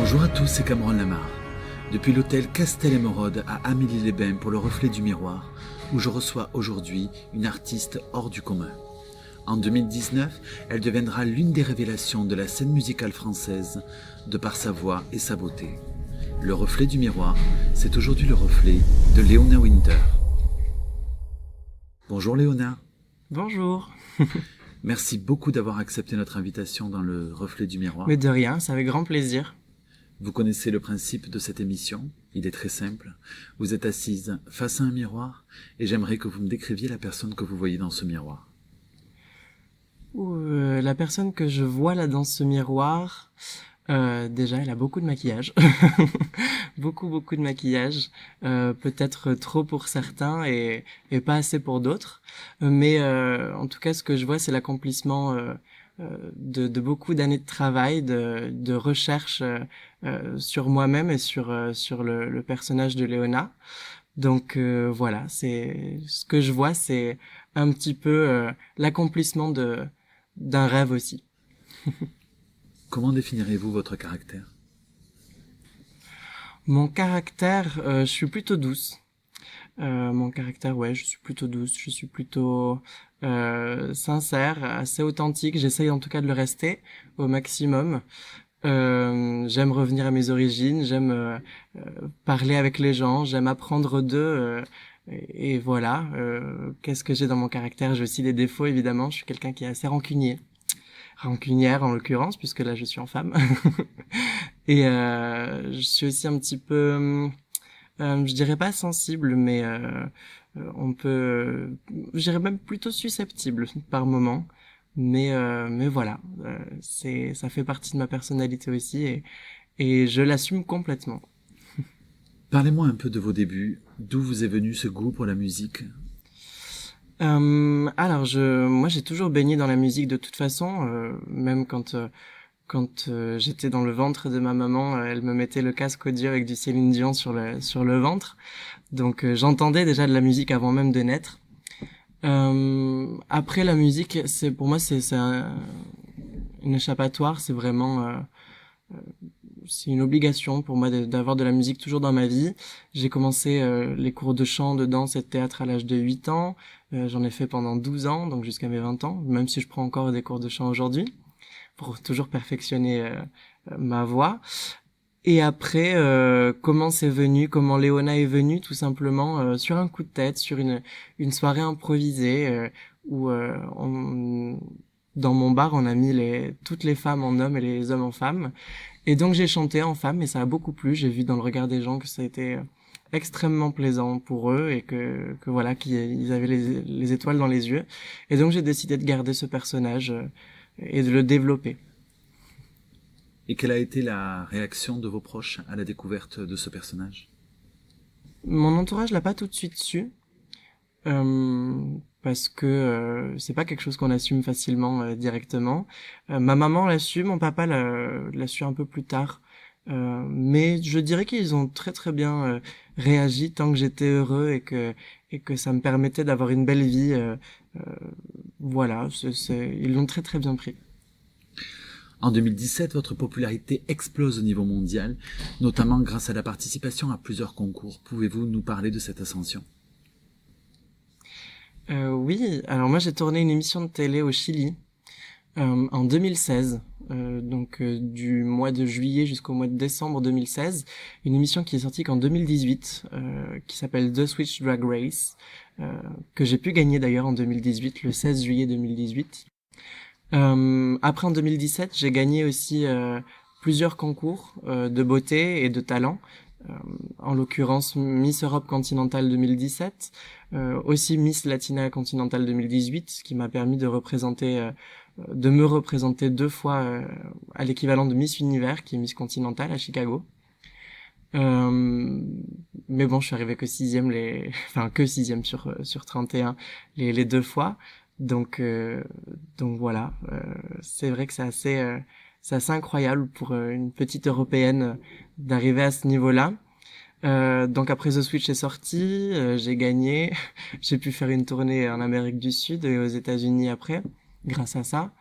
Bonjour à tous, c'est Cameron Lamar. Depuis l'hôtel Castel Émeraude à Amélie-les-Bains pour le Reflet du Miroir, où je reçois aujourd'hui une artiste hors du commun. En 2019, elle deviendra l'une des révélations de la scène musicale française, de par sa voix et sa beauté. Le Reflet du Miroir, c'est aujourd'hui le reflet de Léona Winter. Bonjour Léona. Bonjour. Merci beaucoup d'avoir accepté notre invitation dans le Reflet du Miroir. Mais de rien, c'est avec grand plaisir. Vous connaissez le principe de cette émission, il est très simple. Vous êtes assise face à un miroir et j'aimerais que vous me décriviez la personne que vous voyez dans ce miroir. La personne que je vois là dans ce miroir, déjà elle a beaucoup de maquillage. Beaucoup de maquillage. Peut-être trop pour certains et pas assez pour d'autres. Mais en tout cas ce que je vois c'est l'accomplissement de beaucoup d'années de travail, de recherche sur moi-même et sur le personnage de Léona. Donc voilà, c'est ce que je vois, c'est un petit peu l'accomplissement d'un rêve aussi. Comment définirez-vous votre caractère ? Mon caractère, je suis plutôt douce. Mon caractère, ouais, je suis plutôt douce, je suis plutôt sincère, assez authentique. J'essaye en tout cas de le rester au maximum. J'aime revenir à mes origines, j'aime parler avec les gens, j'aime apprendre d'eux. Et voilà. Qu'est-ce que j'ai dans mon caractère? J'ai aussi des défauts, évidemment. Je suis quelqu'un qui est assez rancunière en l'occurrence, puisque là je suis en femme. Et je suis aussi un petit peu, je dirais pas sensible, mais je dirais même plutôt susceptible par moment. Mais voilà, ça fait partie de ma personnalité aussi et je l'assume complètement. Parlez-moi un peu de vos débuts, d'où vous est venu ce goût pour la musique ? Alors moi j'ai toujours baigné dans la musique de toute façon, même quand j'étais dans le ventre de ma maman, elle me mettait le casque audio avec du Céline Dion sur le ventre. Donc j'entendais déjà de la musique avant même de naître. Après la musique, c'est pour moi une échappatoire, c'est vraiment c'est une obligation pour moi d'avoir de la musique toujours dans ma vie. J'ai commencé les cours de chant, de danse et de théâtre à l'âge de 8 ans. J'en ai fait pendant 12 ans, donc jusqu'à mes 20 ans, même si je prends encore des cours de chant aujourd'hui, pour toujours perfectionner ma voix. Et après, comment Léona est venue, tout simplement sur un coup de tête, sur une soirée improvisée où dans mon bar, on a mis toutes les femmes en hommes et les hommes en femmes. Et donc j'ai chanté en femme et ça a beaucoup plu. J'ai vu dans le regard des gens que ça a été extrêmement plaisant pour eux et que voilà, qu'ils avaient les étoiles dans les yeux. Et donc j'ai décidé de garder ce personnage et de le développer. Et quelle a été la réaction de vos proches à la découverte de ce personnage ? Mon entourage l'a pas tout de suite su. Parce que c'est pas quelque chose qu'on assume facilement directement. Ma maman l'a su, mon papa l'a su un peu plus tard. Mais je dirais qu'ils ont très très bien réagi tant que j'étais heureux et que ça me permettait d'avoir une belle vie. Voilà, ils l'ont très très bien pris. En 2017, votre popularité explose au niveau mondial, notamment grâce à la participation à plusieurs concours. Pouvez-vous nous parler de cette ascension ? Oui, alors moi j'ai tourné une émission de télé au Chili en 2016, du mois de juillet jusqu'au mois de décembre 2016, une émission qui est sortie qu'en 2018, qui s'appelle The Switch Drag Race, que j'ai pu gagner d'ailleurs en 2018, le 16 juillet 2018. Après en 2017, j'ai gagné aussi plusieurs concours de beauté et de talent. En l'occurrence Miss Europe Continentale 2017, aussi Miss Latina Continentale 2018, ce qui m'a permis de me représenter 2 fois à l'équivalent de Miss Univers, qui est Miss Continentale à Chicago. Mais bon, je suis arrivé que que sixième sur 31 les 2 fois. Donc voilà, c'est vrai que c'est assez incroyable pour une petite européenne d'arriver à ce niveau-là. Donc après The Switch est sorti, j'ai gagné, j'ai pu faire une tournée en Amérique du Sud et aux États-Unis après, grâce à ça.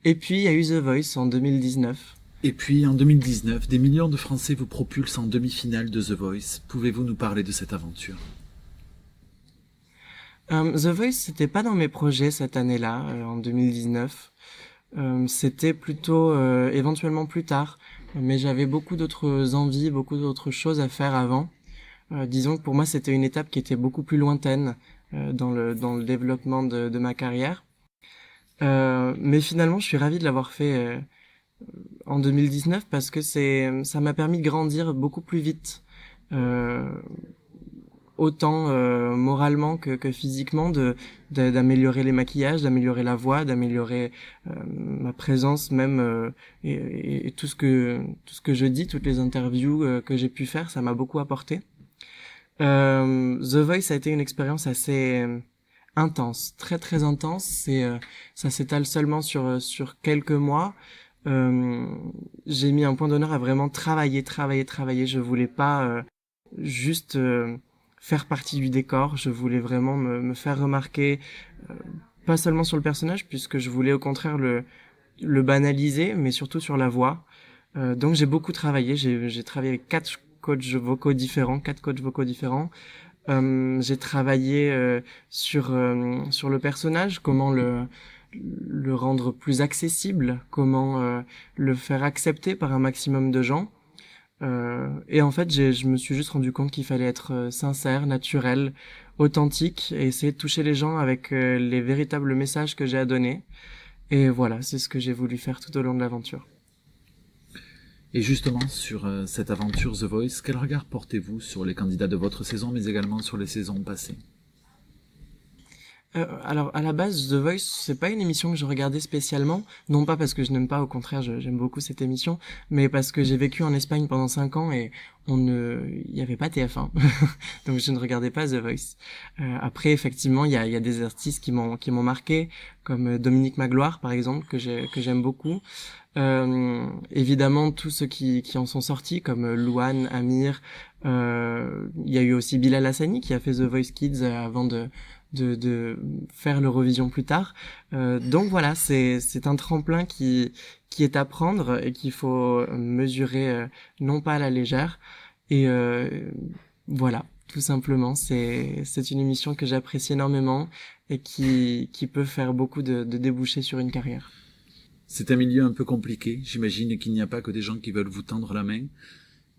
Et puis il y a eu The Voice en 2019, Et puis en 2019, des millions de Français vous propulsent en demi-finale de The Voice. Pouvez-vous nous parler de cette aventure? The Voice, c'était pas dans mes projets cette année-là, en 2019. C'était plutôt éventuellement plus tard, mais j'avais beaucoup d'autres envies, beaucoup d'autres choses à faire avant. Disons que pour moi, c'était une étape qui était beaucoup plus lointaine dans le développement de ma carrière. Mais finalement, je suis ravi de l'avoir fait en 2019 parce que ça m'a permis de grandir beaucoup plus vite. Euh, Autant moralement que physiquement, d'améliorer les maquillages, d'améliorer la voix, d'améliorer ma présence même et tout ce que je dis, toutes les interviews que j'ai pu faire, ça m'a beaucoup apporté. The Voice a été une expérience assez intense, très très intense. Ça s'étale seulement sur quelques mois. J'ai mis un point d'honneur à vraiment travailler. Je voulais pas juste faire partie du décor. Je voulais vraiment me faire remarquer, euh, pas seulement sur le personnage, puisque je voulais au contraire le banaliser, mais surtout sur la voix. Donc j'ai beaucoup travaillé. J'ai travaillé avec quatre coachs vocaux différents. J'ai travaillé sur le personnage, comment le rendre plus accessible, comment le faire accepter par un maximum de gens. Et en fait, je me suis juste rendu compte qu'il fallait être sincère, naturel, authentique et essayer de toucher les gens avec les véritables messages que j'ai à donner. Et voilà, c'est ce que j'ai voulu faire tout au long de l'aventure. Et justement, sur cette aventure The Voice, quel regard portez-vous sur les candidats de votre saison, mais également sur les saisons passées? Alors à la base, The Voice, c'est pas une émission que je regardais spécialement, non pas parce que je n'aime pas, au contraire, j'aime beaucoup cette émission, mais parce que j'ai vécu en Espagne pendant 5 ans et il y avait pas TF1, donc je ne regardais pas The Voice. Après, effectivement, il y a des artistes qui m'ont marqué, comme Dominique Magloire par exemple, que j'aime beaucoup. Évidemment, tous ceux qui en sont sortis, comme Louane, Amir. Il y a eu aussi Bilal Hassani qui a fait The Voice Kids avant de faire l'Eurovision plus tard. Donc voilà, c'est un tremplin qui est à prendre et qu'il faut mesurer non pas à la légère. Et voilà, tout simplement, c'est une émission que j'apprécie énormément et qui peut faire beaucoup de débouchés sur une carrière. C'est un milieu un peu compliqué. J'imagine qu'il n'y a pas que des gens qui veulent vous tendre la main.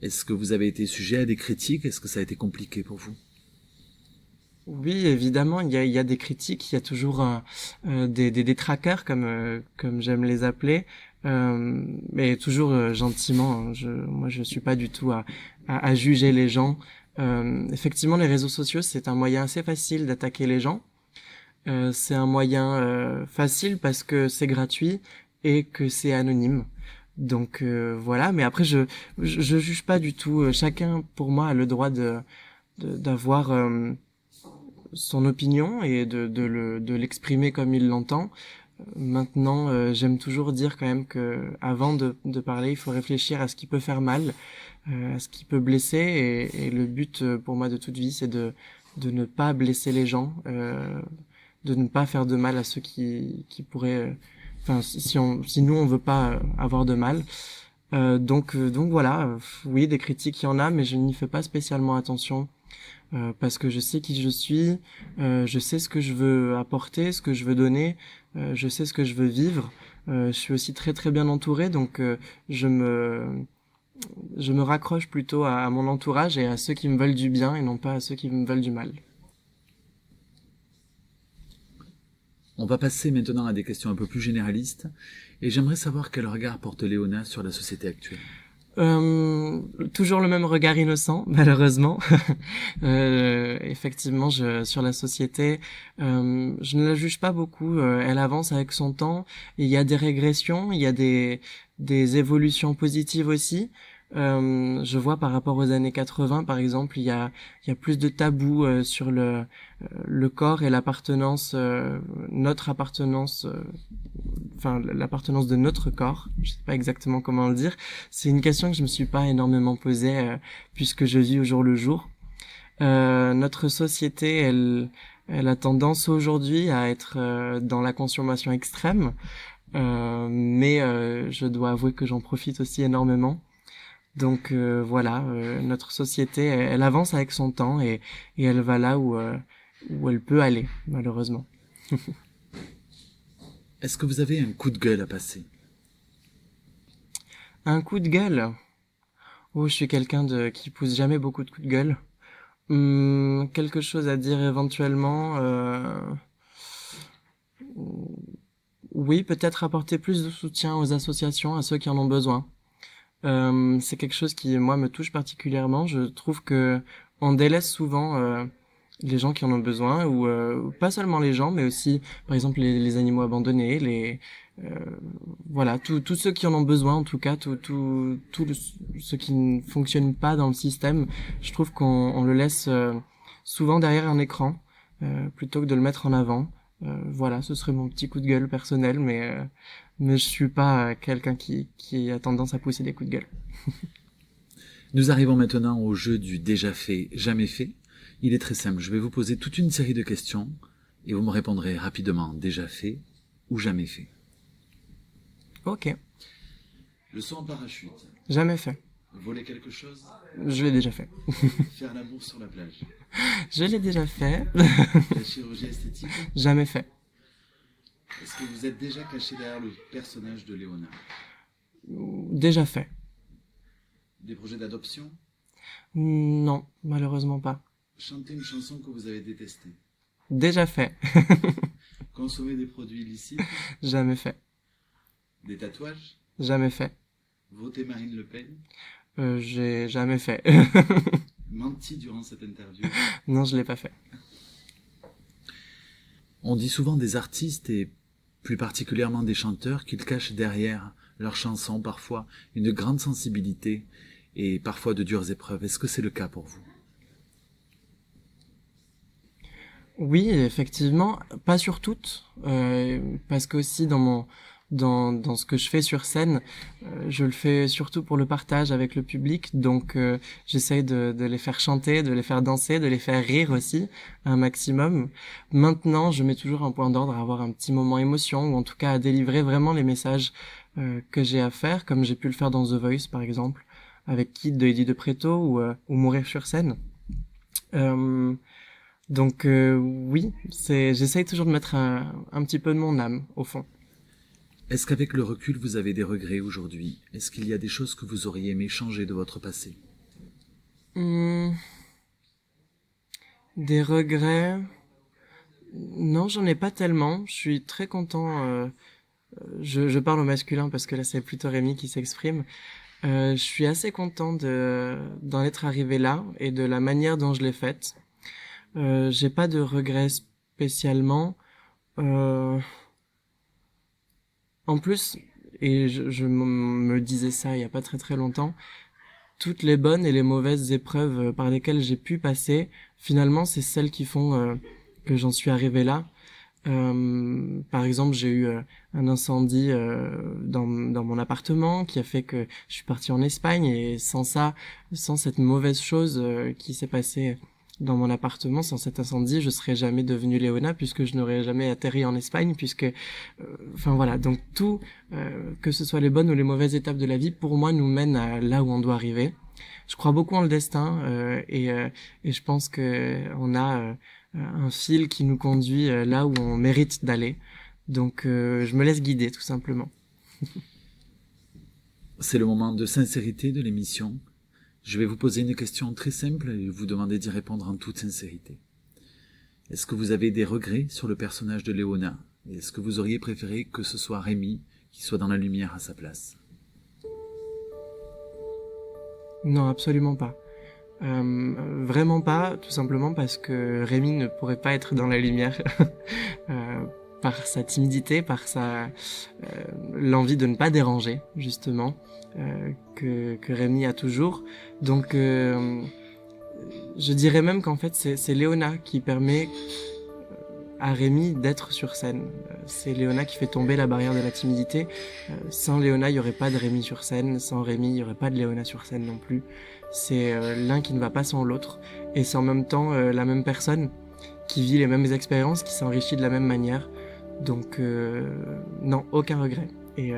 Est-ce que vous avez été sujet à des critiques? Est-ce que ça a été compliqué pour vous? Oui, évidemment, il y a des critiques, il y a toujours des détraqueurs, comme j'aime les appeler, mais toujours gentiment. Hein. Moi, je suis pas du tout à juger les gens. Effectivement, les réseaux sociaux, c'est un moyen assez facile d'attaquer les gens. C'est un moyen facile parce que c'est gratuit et que c'est anonyme. Donc voilà, mais après je juge pas du tout. Chacun pour moi a le droit d'avoir son opinion et de l'exprimer comme il l'entend. Maintenant, j'aime toujours dire quand même que avant de parler, il faut réfléchir à ce qui peut faire mal, à ce qui peut blesser et le but pour moi de toute vie, c'est de ne pas blesser les gens, de ne pas faire de mal à ceux qui pourraient enfin si nous on veut pas avoir de mal. Donc voilà, oui, des critiques il y en a, mais je n'y fais pas spécialement attention parce que je sais qui je suis, je sais ce que je veux apporter, ce que je veux donner, je sais ce que je veux vivre. Je suis aussi très très bien entouré, donc je me je me raccroche plutôt à mon entourage et à ceux qui me veulent du bien et non pas à ceux qui me veulent du mal. On va passer maintenant à des questions un peu plus généralistes. Et j'aimerais savoir quel regard porte Léona sur la société actuelle. Toujours le même regard innocent, malheureusement. Effectivement, sur la société, je ne la juge pas beaucoup. Elle avance avec son temps. Il y a des régressions, il y a des évolutions positives aussi. Je vois par rapport aux années 80, par exemple, il y a plus de tabous sur le corps et l'appartenance, notre appartenance. Enfin l'appartenance de notre corps, je sais pas exactement comment le dire. C'est une question que je me suis pas énormément posée puisque je vis au jour le jour. Notre société, elle a tendance aujourd'hui à être dans la consommation extrême. mais je dois avouer que j'en profite aussi énormément. Donc voilà, notre société, elle avance avec son temps et elle va là où elle peut aller, malheureusement. Est-ce que vous avez un coup de gueule à passer? Un coup de gueule. Oh, je suis quelqu'un qui pousse jamais beaucoup de coups de gueule. Quelque chose à dire éventuellement. Oui, peut-être apporter plus de soutien aux associations, à ceux qui en ont besoin. C'est quelque chose qui, moi, me touche particulièrement. Je trouve que on délaisse souvent les gens qui en ont besoin, ou pas seulement les gens, mais aussi, par exemple, les animaux abandonnés, euh, voilà, tous ceux qui en ont besoin, en tout cas, ceux qui ne fonctionnent pas dans le système. Je trouve qu'on le laisse souvent derrière un écran, plutôt que de le mettre en avant. Voilà, ce serait mon petit coup de gueule personnel, mais je suis pas quelqu'un qui a tendance à pousser des coups de gueule. Nous arrivons maintenant au jeu du déjà fait, jamais fait. Il est très simple, je vais vous poser toute une série de questions et vous me répondrez rapidement déjà fait ou jamais fait. Ok, Le saut en parachute, jamais fait. voler quelque chose, Je l'ai déjà fait. faire la bourse sur la plage, Je l'ai déjà fait. la chirurgie esthétique. Jamais fait. Est-ce que vous êtes déjà caché derrière le personnage de Léona? Déjà fait. Des projets d'adoption? Non, malheureusement pas. Chanter une chanson que vous avez détestée? Déjà fait. Consommer des produits illicites? Jamais fait. Des tatouages? Jamais fait. Voter Marine Le Pen? J'ai jamais fait. Menti durant cette interview? Non, je l'ai pas fait. On dit souvent des artistes et plus particulièrement des chanteurs qu'ils cachent derrière leurs chansons parfois une grande sensibilité et parfois de dures épreuves. Est-ce que c'est le cas pour vous? Oui, effectivement, pas sur toutes, parce qu'aussi dans ce que je fais sur scène, je le fais surtout pour le partage avec le public, donc j'essaye de les faire chanter, de les faire danser, de les faire rire aussi, un maximum. Maintenant, je mets toujours un point d'ordre à avoir un petit moment émotion, ou en tout cas à délivrer vraiment les messages que j'ai à faire, comme j'ai pu le faire dans The Voice par exemple, avec Kid de Eddie de Preto, ou Mourir sur scène. Euh, Donc oui, j'essaye toujours de mettre un petit peu de mon âme au fond. Est-ce qu'avec le recul vous avez des regrets aujourd'hui? Est-ce qu'il y a des choses que vous auriez aimé changer de votre passé? Hum, des regrets? Non, j'en ai pas tellement. Je suis très content. Je parle au masculin parce que là c'est plutôt Rémi qui s'exprime. Je suis assez content d'en être arrivé là et de la manière dont je l'ai faite. J'ai pas de regrets spécialement. Euh, En plus, et me disais ça il y a pas très très longtemps, toutes les bonnes et les mauvaises épreuves par lesquelles j'ai pu passer, finalement, c'est celles qui font que j'en suis arrivé là. Par exemple, j'ai eu un incendie dans mon appartement qui a fait que je suis parti en Espagne, et sans ça, sans cette mauvaise chose qui s'est passée dans mon appartement, sans cet incendie, je serais jamais devenue Léona, puisque je n'aurais jamais atterri en Espagne, puisque enfin voilà, donc tout, que ce soit les bonnes ou les mauvaises étapes de la vie, pour moi nous mène à là où on doit arriver. Je crois beaucoup en le destin, et je pense que on a un fil qui nous conduit là où on mérite d'aller. Donc je me laisse guider tout simplement. C'est le moment de sincérité de l'émission. Je vais vous poser une question très simple et vous demander d'y répondre en toute sincérité. Est-ce que vous avez des regrets sur le personnage de Léona? Et est-ce que vous auriez préféré que ce soit Rémi qui soit dans la lumière à sa place? Non, absolument pas. Vraiment pas, tout simplement parce que Rémi ne pourrait pas être dans la lumière euh, par sa timidité, par l'envie de ne pas déranger, justement, que Rémi a toujours. Donc, je dirais même qu'en fait, c'est Léona qui permet à Rémi d'être sur scène. C'est Léona qui fait tomber la barrière de la timidité. Sans Léona, il n'y aurait pas de Rémi sur scène. Sans Rémi, il n'y aurait pas de Léona sur scène non plus. C'est l'un qui ne va pas sans l'autre. Et c'est en même temps la même personne qui vit les mêmes expériences, qui s'enrichit de la même manière. Donc non, aucun regret. Et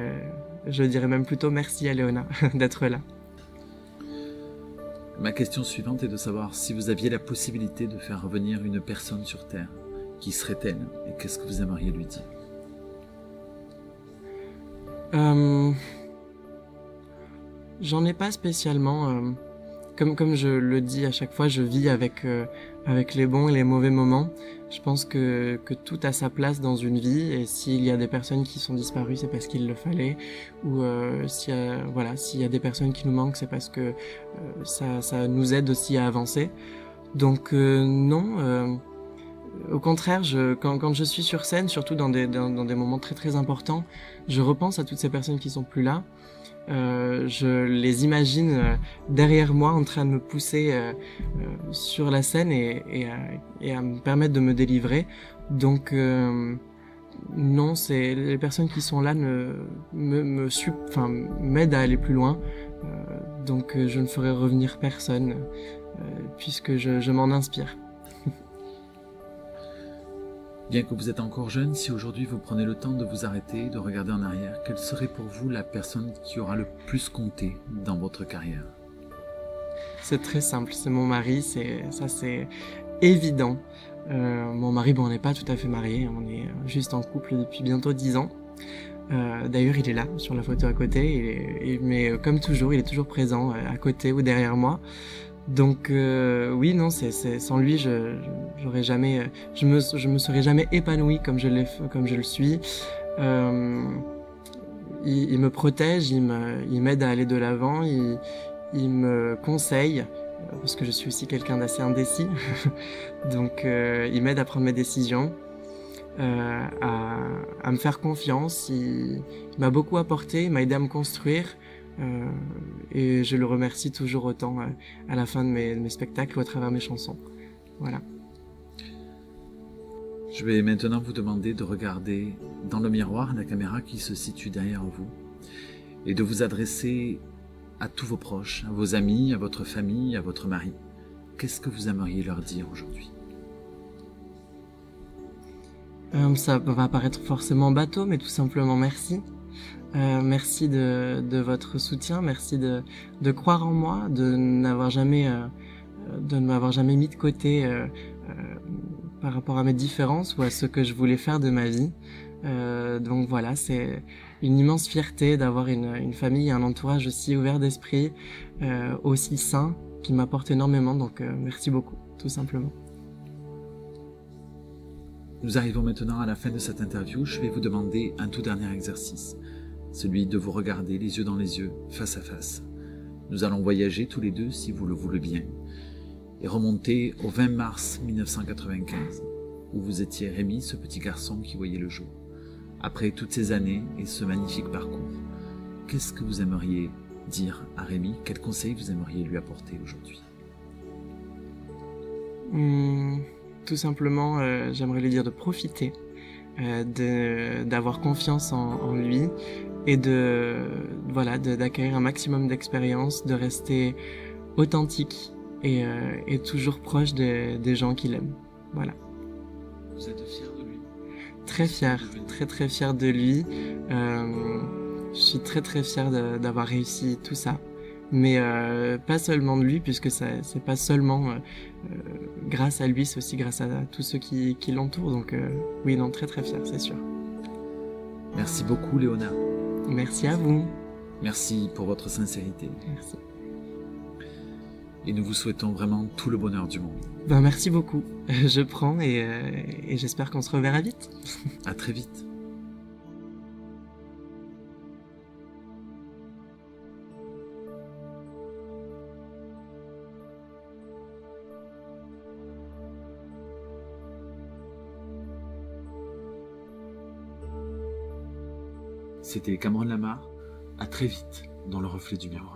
je dirais même plutôt merci à Léona d'être là. Ma question suivante est de savoir si vous aviez la possibilité de faire revenir une personne sur Terre, qui serait-elle et qu'est-ce que vous aimeriez lui dire? J'en ai pas spécialement. Comme je le dis à chaque fois, je vis avec les bons et les mauvais moments. Je pense que tout a sa place dans une vie, et s'il y a des personnes qui sont disparues, c'est parce qu'il le fallait, ou s'il y a des personnes qui nous manquent, c'est parce que ça nous aide aussi à avancer. Donc non, au contraire, quand je suis sur scène, surtout dans des moments très très importants, je repense à toutes ces personnes qui sont plus là. Je les imagine derrière moi en train de me pousser sur la scène et à me permettre de me délivrer. Donc non, c'est les personnes qui sont là m'aident à aller plus loin. Donc je ne ferai revenir personne puisque je m'en inspire. Bien que vous êtes encore jeune, si aujourd'hui vous prenez le temps de vous arrêter, de regarder en arrière, quelle serait pour vous la personne qui aura le plus compté dans votre carrière? C'est très simple, c'est mon mari, c'est évident. Mon mari, bon, on n'est pas tout à fait mariés, on est juste en couple depuis bientôt 10 ans. D'ailleurs, il est là, sur la photo à côté, mais comme toujours, il est toujours présent à côté ou derrière moi. Donc oui, non, sans lui, j'aurais jamais, je me serais jamais épanoui comme je le suis. Il me protège, il m'aide à aller de l'avant, il me conseille parce que je suis aussi quelqu'un d'assez indécis. Donc il m'aide à prendre mes décisions, à me faire confiance. Il m'a beaucoup apporté, il m'a aidé à me construire. Et je le remercie toujours autant à la fin de mes spectacles ou à travers mes chansons. Voilà. Je vais maintenant vous demander de regarder dans le miroir la caméra qui se situe derrière vous et de vous adresser à tous vos proches, à vos amis, à votre famille, à votre mari. Qu'est-ce que vous aimeriez leur dire aujourd'hui? Ça va paraître forcément bateau, mais tout simplement merci. Merci de votre soutien, merci de croire en moi, de ne m'avoir jamais mis de côté par rapport à mes différences ou à ce que je voulais faire de ma vie. Donc voilà, c'est une immense fierté d'avoir une famille et un entourage aussi ouvert d'esprit, aussi sain, qui m'apporte énormément. Donc merci beaucoup, tout simplement. Nous arrivons maintenant à la fin de cette interview. Je vais vous demander un tout dernier exercice. Celui de vous regarder les yeux dans les yeux, face à face. Nous allons voyager tous les deux, si vous le voulez bien, et remonter au 20 mars 1995, où vous étiez Rémi, ce petit garçon qui voyait le jour. Après toutes ces années et ce magnifique parcours, qu'est-ce que vous aimeriez dire à Rémi? Quels conseils vous aimeriez lui apporter aujourd'hui? Tout simplement, j'aimerais lui dire de profiter, d'avoir confiance en lui, et d'acquérir un maximum d'expérience, de rester authentique et toujours proche des gens qu'il aime. Voilà. Vous êtes fier de lui? Très fier, très très fier de lui. Je suis très très fier d'avoir réussi tout ça. Mais pas seulement de lui, puisque c'est pas seulement grâce à lui, c'est aussi grâce à tous ceux qui l'entourent. Donc oui, non, très très fier, c'est sûr. Merci beaucoup, Léona. Merci à vous. Merci pour votre sincérité. Merci. Et nous vous souhaitons vraiment tout le bonheur du monde. Merci beaucoup. Je prends et j'espère qu'on se reverra vite. À très vite. C'était Cameron Lamar. À très vite dans le reflet du miroir.